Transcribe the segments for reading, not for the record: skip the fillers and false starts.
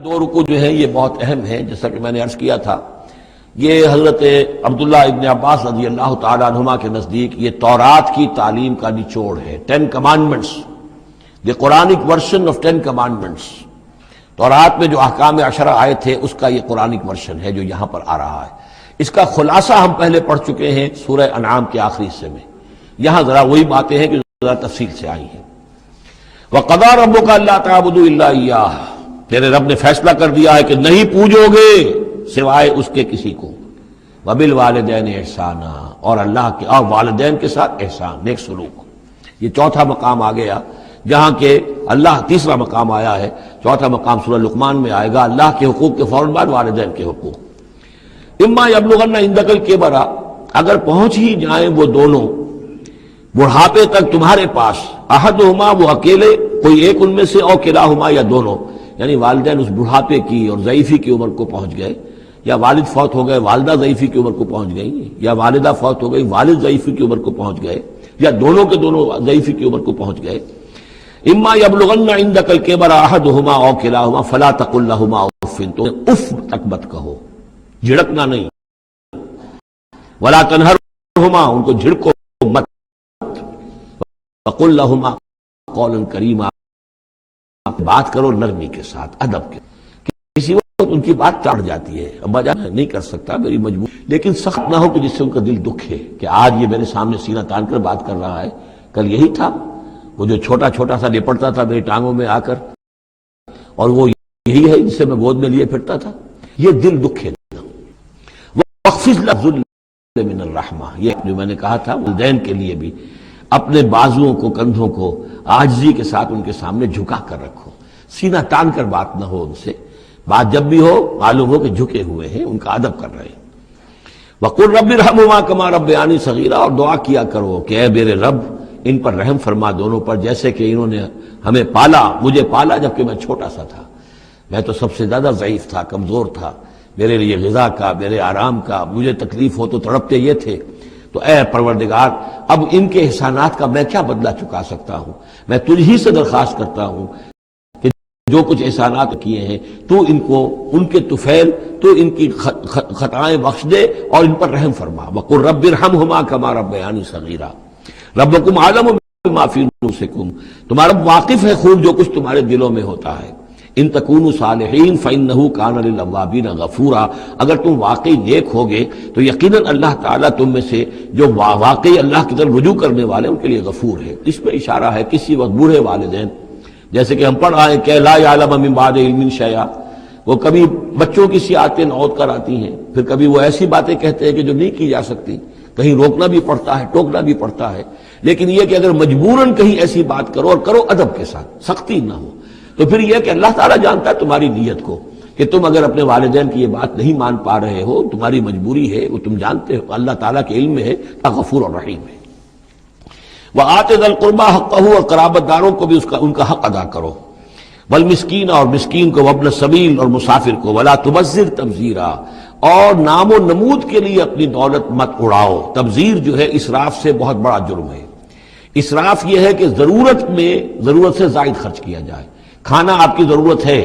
دو رکوع جو ہیں یہ بہت اہم ہیں، جیسا کہ میں نے عرض کیا تھا۔ یہ حضرت عبداللہ ابن عباس رضی اللہ تعالیٰ عنہما کے نزدیک یہ تورات کی تعلیم کا نچوڑ ہے، 10 commandments، the Quranic version of 10 commandments۔ تورات میں جو احکام عشرہ آئے تھے اس کا یہ قرآنک ورژن ہے جو یہاں پر آ رہا ہے۔ اس کا خلاصہ ہم پہلے پڑھ چکے ہیں سورہ انعام کے آخری حصے میں، یہاں ذرا وہی باتیں ہیں کہ ذرا تفصیل سے آئی ہیں۔ وَقَضَىٰ رَبُّكَ أَلَّا تَعْبُدُوا إِلَّا إِيَّاهُ، تیرے رب نے فیصلہ کر دیا ہے کہ نہیں پوجو گے سوائے اس کے کسی کو۔ وَبِالْوَالِدَيْنِ إِحْسَانًا، اور اللہ کے اور والدین کے ساتھ احسان، نیک سلوک۔ یہ چوتھا مقام آ گیا جہاں کہ اللہ، تیسرا مقام آیا ہے، چوتھا مقام سورہ لقمان میں آئے گا، اللہ کے حقوق کے فوراً بعد والدین کے حقوق۔ اما یبلغن عندک الکبر، اگر پہنچ ہی جائیں وہ دونوں بڑھاپے تک تمہارے پاس، احدہما، وہ اکیلے کوئی ایک ان میں سے، او کلاہما، یا دونوں، یعنی والدین اس بڑھاپے کی اور ضعیفی کی عمر کو پہنچ گئے، یا والد فوت ہو گئے والدہ ضعیفی کی عمر کو پہنچ گئی، یا والدہ فوت ہو گئی والد ضعیفی کی عمر کو پہنچ گئے، یا دونوں کے دونوں ضعیفی کی عمر کو پہنچ گئے۔ اما یبلغن عندک الکبر احدہما او کلاہما فلا تقل لہما اف، تو اف تک مت کہو، جھڑکنا نہیں، ولا تنہرہما، ان کو جھڑکو مت، وقل لہما قولا کریما، بات کرو نرمی کے ساتھ، ادب کے۔ کسی وقت ان کی بات چڑھ جاتی ہے، ابا جان نہیں کر سکتا، میری مجبور، لیکن سخت نہ ہو کہ جس سے ان کا دل دکھے کہ آج یہ میرے سامنے سینہ تان کر بات کر رہا ہے، کل یہی تھا وہ جو چھوٹا چھوٹا سا لپٹتا تھا میری ٹانگوں میں آ کر، اور وہ یہی ہے جسے میں گود میں لیے پھرتا تھا، یہ دل دکھے نہ۔ وَاخْفِضْ لَهُ مِنَ الرَّحْمَةِ، یہ جو میں نے کہا تھا والدین کے لیے بھی اپنے بازوؤں کو، کندھوں کو عاجزی کے ساتھ ان کے سامنے جھکا کر رکھو، سینہ تان کر بات نہ ہو ان سے، بات جب بھی ہو معلوم ہو کہ جھکے ہوئے ہیں، ان کا ادب کر رہے ہیں۔ وَقُلْ رَبِّ ارْحَمْهُمَا كَمَا رَبَّيَانِي صَغِيرًا، اور دعا کیا کرو کہ اے میرے رب ان پر رحم فرما دونوں پر، جیسے کہ انہوں نے ہمیں پالا، مجھے پالا جبکہ میں چھوٹا سا تھا، میں تو سب سے زیادہ ضعیف تھا، کمزور تھا، میرے لیے غذا کا، میرے آرام کا، مجھے تکلیف ہو تو تڑپتے یہ تھے، تو اے پروردگار اب ان کے احسانات کا میں کیا بدلہ چکا سکتا ہوں، میں تجھ ہی سے درخواست کرتا ہوں کہ جو کچھ احسانات کیے ہیں تو ان کو، ان کے طفیل تو ان کی خطائیں بخش دے اور ان پر رحم فرما۔ وَقُلْ رَبِّ ارْحَمْهُمَا كَمَا رَبَّيَانِي صَغِيرًا رَبُّكُمْ أَعْلَمُ بِمَا فِي نُفُوسِكُمْ، تمہارا واقف ہے خوب جو کچھ تمہارے دلوں میں ہوتا ہے۔ ان تکونوا صالحین فإنہ کان للأوابین غفورا، اگر تم واقعی نیک ہوگے تو یقیناً اللہ تعالیٰ تم میں سے جو واقعی اللہ کی طرف رجوع کرنے والے ان کے لیے غفور ہے۔ اس میں اشارہ ہے کسی وقت بوڑھے والدین، جیسے کہ ہم پڑھ رہے ہیں کہ لا یعلم من بعد علم شیئا، وہ کبھی بچوں کی سی عادتیں نوت کر آتی ہیں، پھر کبھی وہ ایسی باتیں کہتے ہیں کہ جو نہیں کی جا سکتی، کہیں روکنا بھی پڑتا ہے، ٹوکنا بھی پڑتا ہے، لیکن یہ کہ اگر مجبوراً کہیں ایسی بات کرو اور کرو ادب کے ساتھ، سختی نہ ہو، تو پھر یہ کہ اللہ تعالیٰ جانتا ہے تمہاری نیت کو، کہ تم اگر اپنے والدین کی یہ بات نہیں مان پا رہے ہو، تمہاری مجبوری ہے، وہ تم جانتے ہو، اللہ تعالیٰ کے علم میں ہے، غفور اور رحیم ہے۔ وَآتِ ذَا الْقُرْبَىٰ حَقَّهُ، اور قرابت داروں کو بھی ان کا حق ادا کرو، والمسکین، اور مسکین کو، وابن السبیل، اور مسافر کو، ولا تبذر تبذیرا، اور نام و نمود کے لیے اپنی دولت مت اڑاؤ۔ تبذیر جو ہے اسراف سے بہت بڑا جرم ہے۔ اسراف یہ ہے کہ ضرورت میں ضرورت سے زائد خرچ کیا جائے۔ کھانا آپ کی ضرورت ہے،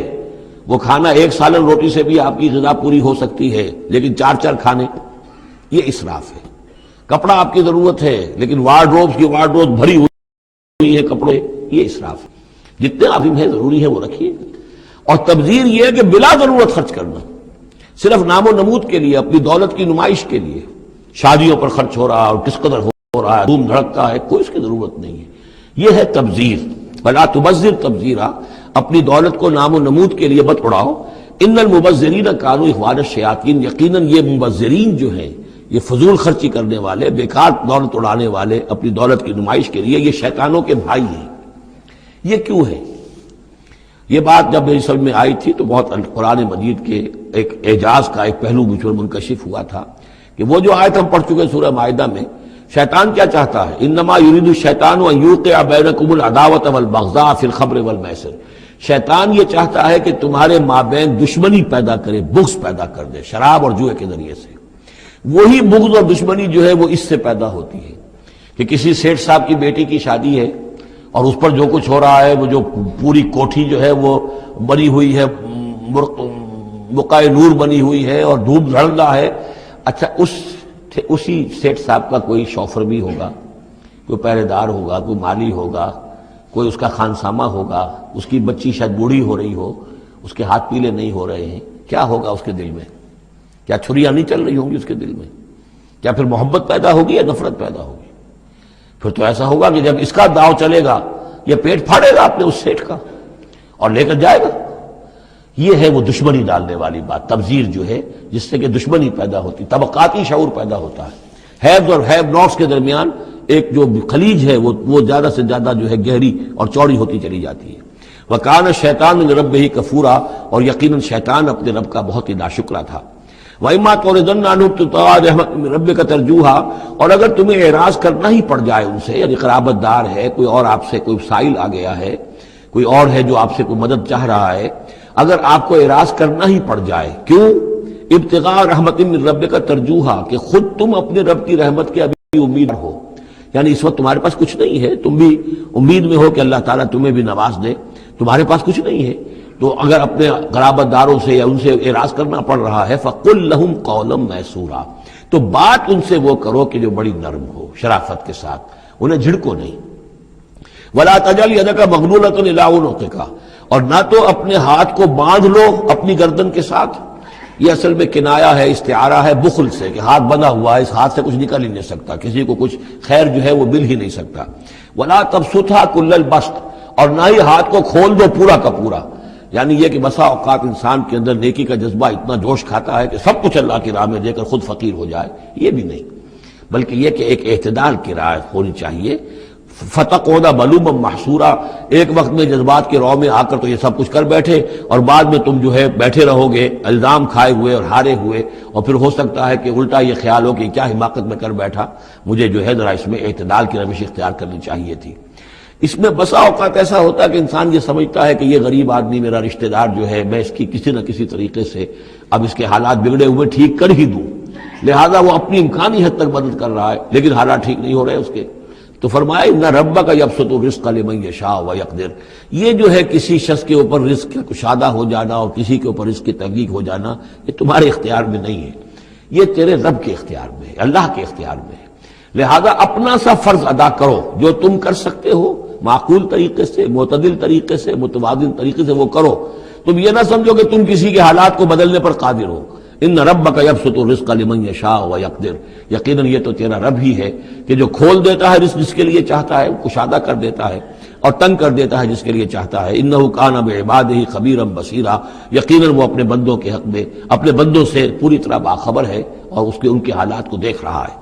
وہ کھانا ایک سالن روٹی سے بھی آپ کی غذا پوری ہو سکتی ہے، لیکن 4 کھانے، یہ اسراف ہے۔ کپڑا آپ کی ضرورت ہے لیکن وارڈروب کی وارڈروب بھری ہوئی ہے کپڑے، یہ اسراف ہے۔ جتنے آپ ہیں ضروری ہے وہ رکھیے۔ اور تبذیر یہ ہے کہ بلا ضرورت خرچ کرنا، صرف نام و نمود کے لیے، اپنی دولت کی نمائش کے لیے، شادیوں پر خرچ ہو رہا ہے اور کس قدر ہو رہا ہے، دھوم دھڑکتا ہے، کوئی اس کی ضرورت نہیں ہے، یہ ہے تبذیر۔ ولا تبذر تبذیرا، اپنی دولت کو نام و نمود کے لیے مت اڑاؤ۔ ان المبذرین کانوا اخوان الشیاطین، یقیناً یہ مبذرین جو ہیں، یہ فضول خرچی کرنے والے، بیکار دولت اڑانے والے، اپنی دولت کی نمائش کے لیے، یہ شیطانوں کے بھائی ہیں۔ یہ کیوں ہے؟ یہ بات جب میری سمجھ میں آئی تھی تو بہت قرآن مجید کے ایک اعجاز کا ایک پہلو مجھ پر منکشف ہوا تھا کہ وہ جو آیت ہم پڑھ چکے سورہ مائدہ میں، شیطان کیا چاہتا ہے؟ انما یرید الشیطان ان یوقع بینکم العداوۃ والبغضاء فی الخمر والمیسر، شیطان یہ چاہتا ہے کہ تمہارے مابین دشمنی پیدا کرے، بغض پیدا کر دے شراب اور جوئے کے ذریعے سے۔ وہی بغض اور دشمنی جو ہے وہ اس سے پیدا ہوتی ہے کہ کسی سیٹھ صاحب کی بیٹی کی شادی ہے اور اس پر جو کچھ ہو رہا ہے، وہ جو پوری کوٹھی جو ہے وہ بنی ہوئی ہے بقائے نور بنی ہوئی ہے اور دھوپ دھڑ ہے. اچھا اسی سیٹ صاحب کا کوئی شوفر بھی ہوگا, کوئی پہرے دار ہوگا, کوئی مالی ہوگا, کوئی اس کا خانسامہ ہوگا, اس کی بچی شاید بوڑھی ہو رہی ہو, اس کے ہاتھ پیلے نہیں ہو رہے ہیں, کیا ہوگا اس کے دل میں؟ کیا چھریاں نہیں چل رہی ہوں گی اس کے دل میں؟ کیا پھر محبت پیدا ہوگی یا نفرت پیدا ہوگی؟ پھر تو ایسا ہوگا کہ جب اس کا داؤ چلے گا یہ پیٹ پھاڑے گا اپنے اس سیٹ کا اور لے کر جائے گا. یہ ہے وہ دشمنی ڈالنے والی بات, تبذیر جو ہے جس سے کہ دشمنی پیدا ہوتی, طبقاتی شعور پیدا ہوتا ہے. ہیوز اور ہیو ناٹس کے درمیان ایک جو خلیج ہے وہ زیادہ سے زیادہ جو ہے گہری اور چوڑی ہوتی چلی جاتی ہے. وَكَانَ الشَّيْطَانُ لِرَبِّهِ كَفُورًا, اور یقیناً شیطان اپنے رب کا بہت ہی ناشکرا تھا. وَإِمَّا تُعْرِضَنَّ عَنْهُمْ ابْتِغَاءَ رَحْمَةٍ مِّن رَّبِّكَ تَرْجُوهَا, اور اگر تمہیں اعراض کرنا ہی پڑ جائے ان سے, یعنی قرابت دار ہے کوئی اور آپ سے کوئی سائل آ گیا ہے, کوئی اور ہے جو آپ سے کوئی مدد چاہ رہا ہے, اگر آپ کو اعراض کرنا ہی پڑ جائے, کیوں؟ ابتغاء رحمت من ربک ترجوہا, کہ خود تم اپنے رب کی رحمت کے ابھی امید ہو, یعنی اس وقت تمہارے پاس کچھ نہیں ہے, تم بھی امید میں ہو کہ اللہ تعالیٰ تمہیں بھی نواز دے, تمہارے پاس کچھ نہیں ہے, تو اگر اپنے قرابت داروں سے یا ان سے اعراض کرنا پڑ رہا ہے فَقُلْ لَهُمْ قَوْلًا مَيْسُورًا, تو بات ان سے وہ کرو کہ جو بڑی نرم ہو, شرافت کے ساتھ, انہیں جھڑکو نہیں. وَلَا تَجْعَلْ يَدَكَ مَغْلُولَةً إِلَىٰ عُنُقِكَ, اور نہ تو اپنے ہاتھ کو باندھ لو اپنی گردن کے ساتھ. یہ اصل میں کنایا ہے, استعارہ ہے بخل سے, کہ ہاتھ بندھا ہوا ہے, اس ہاتھ سے کچھ نکل ہی نہیں سکتا, کسی کو کچھ خیر جو ہے وہ مل ہی نہیں سکتا. وَلَا تَبْسُطْهَا كُلَّ الْبَسْطِ, اور نہ ہی ہاتھ کو کھول دو پورا کا پورا, یعنی یہ کہ بسا اوقات انسان کے اندر نیکی کا جذبہ اتنا جوش کھاتا ہے کہ سب کچھ اللہ کی راہ میں دے کر خود فقیر ہو جائے, یہ بھی نہیں, بلکہ یہ کہ ایک اعتدال کی راہ ہونی چاہیے. فَتَقْعُدَ مَلُومًا مَحْسُورًا, ایک وقت میں جذبات کے رو میں آ کر تو یہ سب کچھ کر بیٹھے, اور بعد میں تم جو ہے بیٹھے رہو گے الزام کھائے ہوئے اور ہارے ہوئے, اور پھر ہو سکتا ہے کہ الٹا یہ خیال ہو کہ کیا حماقت میں کر بیٹھا, مجھے جو ہے ذرا اس میں اعتدال کی روش اختیار کرنی چاہیے تھی. اس میں بسا اوقات ایسا ہوتا ہے کہ انسان یہ سمجھتا ہے کہ یہ غریب آدمی میرا رشتہ دار جو ہے, میں اس کی کسی نہ کسی طریقے سے اب اس کے حالات بگڑے ہوئے ٹھیک کر ہی دوں, لہذا وہ اپنی امکانی حد تک مدد کر رہا ہے, لیکن حالات ٹھیک نہیں ہو رہے اس کے. تو فرمایا ان ربک یبسط الرزق لمن یشاء ویقدر, یہ جو ہے کسی شخص کے اوپر رزق کا کشادہ ہو جانا اور کسی کے اوپر رزق کی تحقیق ہو جانا, یہ تمہارے اختیار میں نہیں ہے, یہ تیرے رب کے اختیار میں ہے, اللہ کے اختیار میں ہے. لہذا اپنا سا فرض ادا کرو جو تم کر سکتے ہو, معقول طریقے سے, معتدل طریقے سے, متوازن طریقے سے وہ کرو. تم یہ نہ سمجھو کہ تم کسی کے حالات کو بدلنے پر قادر ہو. ان ربک یبسط الرزق لمن یشاء ویقدر, یقیناً یہ تو تیرا رب ہی ہے کہ جو کھول دیتا ہے رزق جس کے لیے چاہتا ہے, کشادہ کر دیتا ہے اور تنگ کر دیتا ہے جس کے لیے چاہتا ہے. انہ کان بعبادہ خبیرا بصیرا, یقیناً وہ اپنے بندوں کے حق میں اپنے بندوں سے پوری طرح باخبر ہے اور ان کے حالات کو دیکھ رہا ہے.